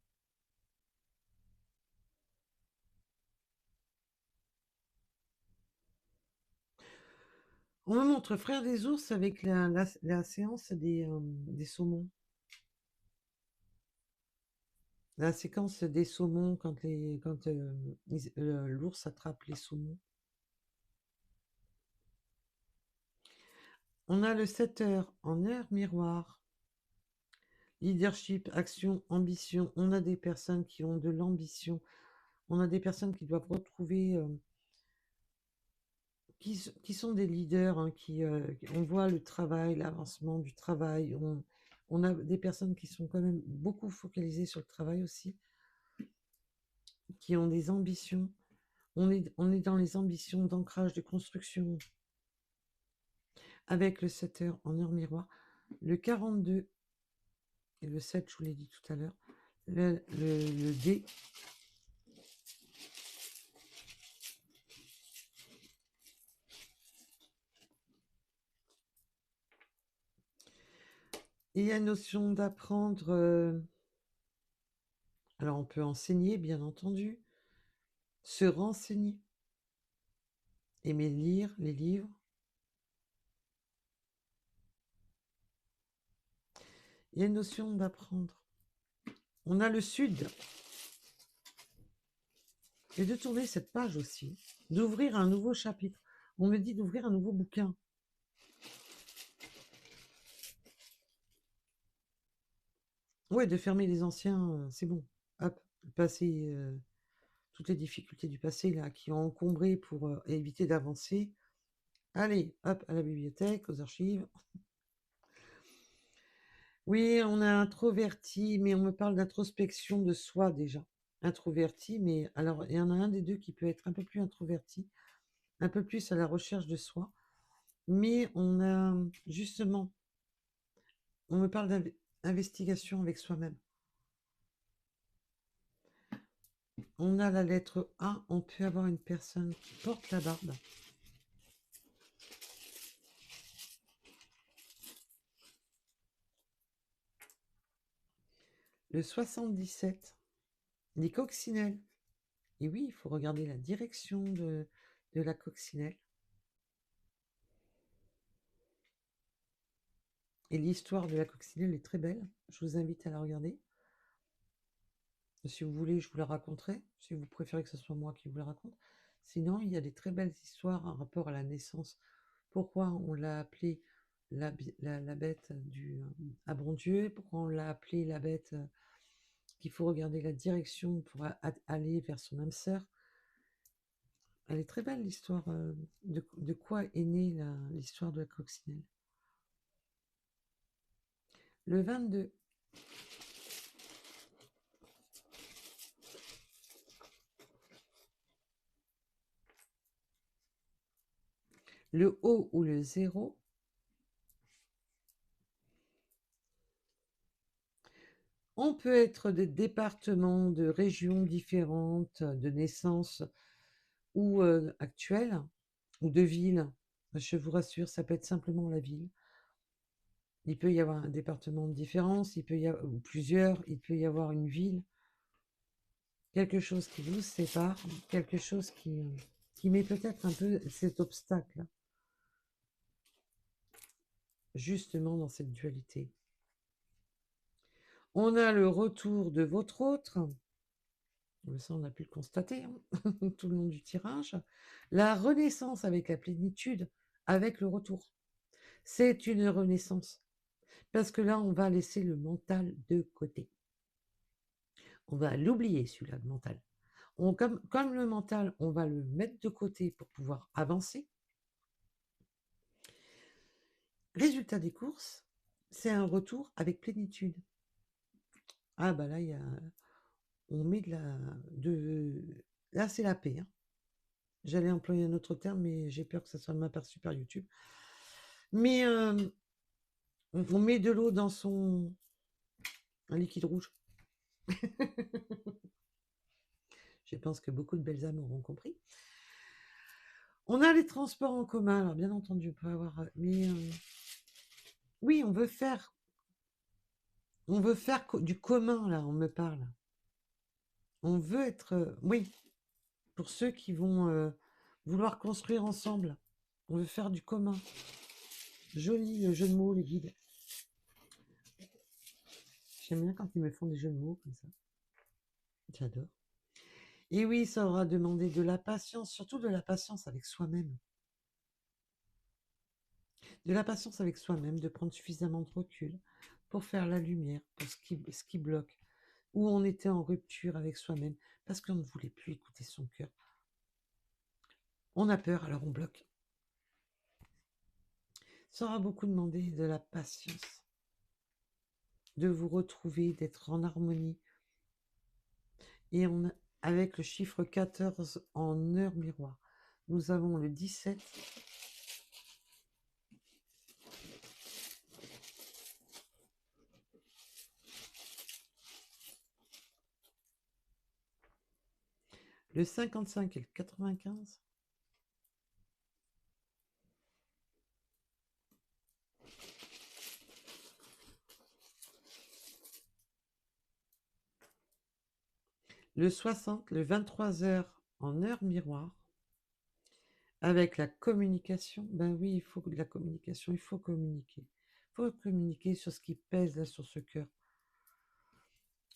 On me montre frère des ours avec la séance des saumons. La séquence des saumons quand l'ours attrape les saumons. On a le 7 heures en heure miroir. Leadership, action, ambition. On a des personnes qui ont de l'ambition. On a des personnes qui doivent retrouver, qui sont des leaders, hein, on voit le travail, l'avancement du travail. On a des personnes qui sont quand même beaucoup focalisées sur le travail aussi, qui ont des ambitions. On est dans les ambitions d'ancrage, de construction, avec le 7 heures en heure miroir, le 42 et le 7, je vous l'ai dit tout à l'heure, le D. Et il y a une notion d'apprendre. Alors on peut enseigner, bien entendu, se renseigner, aimer lire les livres. Il y a une notion d'apprendre. On a le Sud. Et de tourner cette page aussi, d'ouvrir un nouveau chapitre. On me dit d'ouvrir un nouveau bouquin. Ouais, de fermer les anciens, c'est bon. Hop, passer toutes les difficultés du passé là qui ont encombré pour éviter d'avancer. Allez, hop, à la bibliothèque, aux archives. Oui, on a introverti, mais on me parle d'introspection de soi déjà. Introverti, mais alors il y en a un des deux qui peut être un peu plus introverti, un peu plus à la recherche de soi. Mais on a justement, on me parle d'investigation avec soi-même. On a la lettre A, on peut avoir une personne qui porte la barbe. Le 77, les coccinelles. Et oui, il faut regarder la direction de la coccinelle. Et l'histoire de la coccinelle est très belle. Je vous invite à la regarder. Si vous voulez, je vous la raconterai. Si vous préférez que ce soit moi qui vous la raconte. Sinon, il y a des très belles histoires en rapport à la naissance. Pourquoi on l'a appelée la bête à bon Dieu? Pourquoi on l'a appelée la bête qu'il faut regarder la direction pour aller vers son âme sœur? Elle est très belle l'histoire de quoi est née l'histoire de la coccinelle. Le 22. Le haut ou le 0. On peut être des départements, de régions différentes, de naissance ou actuelles, ou de villes. Je vous rassure, ça peut être simplement la ville. Il peut y avoir un département de différence, il peut y avoir ou plusieurs, il peut y avoir une ville, quelque chose qui vous sépare, quelque chose qui met peut-être un peu cet obstacle, justement dans cette dualité. On a le retour de votre autre, mais ça on a pu le constater hein, tout le long du tirage. La renaissance avec la plénitude, avec le retour. C'est une renaissance. Parce que là, on va laisser le mental de côté. On va l'oublier, celui-là, le mental. Comme le mental, on va le mettre de côté pour pouvoir avancer. Résultat des courses, c'est un retour avec plénitude. Ah bah là, on met là, c'est la paix. Hein. J'allais employer un autre terme, mais j'ai peur que ça soit de m'aperçu par YouTube. Mais on met de l'eau dans un liquide rouge. Je pense que beaucoup de belles âmes auront compris. On a les transports en commun, alors bien entendu, on peut avoir... Mais oui, on veut faire du commun, là, on me parle. On veut être... oui, pour ceux qui vont vouloir construire ensemble. On veut faire du commun. Joli le jeu de mots, les guides. J'aime bien quand ils me font des jeux de mots comme ça. J'adore. Et oui, ça aura demandé de la patience, surtout de la patience avec soi-même. De la patience avec soi-même, de prendre suffisamment de recul pour faire la lumière, pour ce qui bloque, où on était en rupture avec soi-même, parce qu'on ne voulait plus écouter son cœur. On a peur, alors on bloque. Ça aura beaucoup demandé de la patience, de vous retrouver, d'être en harmonie. Et avec le chiffre 14 en heure miroir, nous avons le 17. Le 55 et le 95. Le 60, le 23 heures en heure miroir. Avec la communication, ben oui, il faut de la communication, il faut communiquer. Il faut communiquer sur ce qui pèse là sur ce cœur.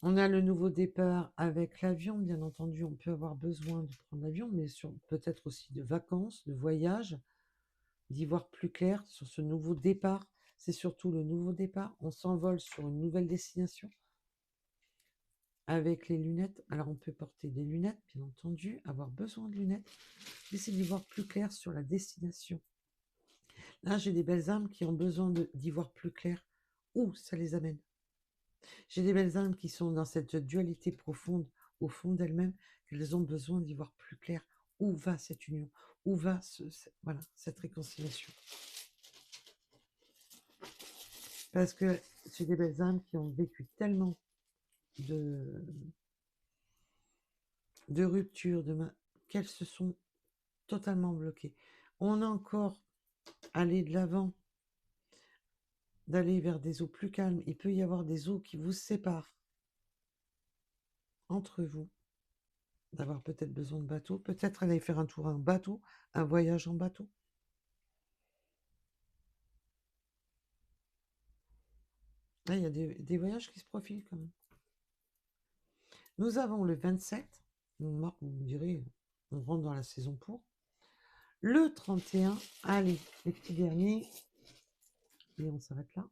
On a le nouveau départ avec l'avion, bien entendu, on peut avoir besoin de prendre l'avion, mais peut-être aussi de vacances, de voyages, d'y voir plus clair sur ce nouveau départ. C'est surtout le nouveau départ. On s'envole sur une nouvelle destination avec les lunettes. Alors on peut porter des lunettes, bien entendu, avoir besoin de lunettes, essayer d'y voir plus clair sur la destination. Là, j'ai des belles âmes qui ont besoin d'y voir plus clair où ça les amène. J'ai des belles âmes qui sont dans cette dualité profonde au fond d'elles-mêmes, qu'elles ont besoin d'y voir plus clair. Où va cette union? Où va voilà, cette réconciliation? Parce que j'ai des belles âmes qui ont vécu tellement de ruptures, qu'elles se sont totalement bloquées. On a encore allé de l'avant, d'aller vers des eaux plus calmes. Il peut y avoir des eaux qui vous séparent entre vous, d'avoir peut-être besoin de bateau, peut-être aller faire un tour en bateau, un voyage en bateau. Là, il y a des voyages qui se profilent quand même. Nous avons le 27, vous me direz, on rentre dans la saison pour. Le 31, allez, les petits derniers, et on s'arrête là.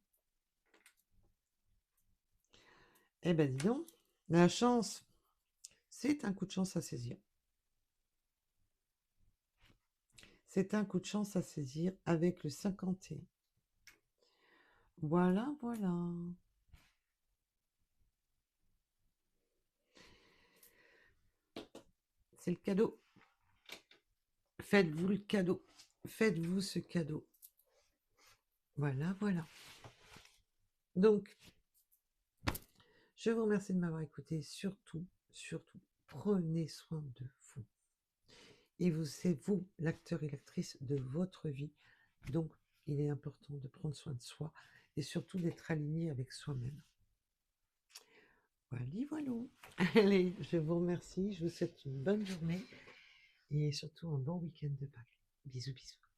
Eh ben dis donc, la chance, c'est un coup de chance à saisir. C'est un coup de chance à saisir avec le 51. Voilà, voilà. c'est le cadeau. Faites-vous le cadeau. Faites-vous ce cadeau. Voilà, voilà. Donc, je vous remercie de m'avoir écouté. Surtout, surtout, prenez soin de vous. Et vous, c'est vous, l'acteur et l'actrice de votre vie. Donc, il est important de prendre soin de soi et surtout d'être aligné avec soi-même. Voilà, voilà. Allez, je vous remercie. Je vous souhaite une bonne journée et surtout un bon week-end de Pâques. Bisous, bisous.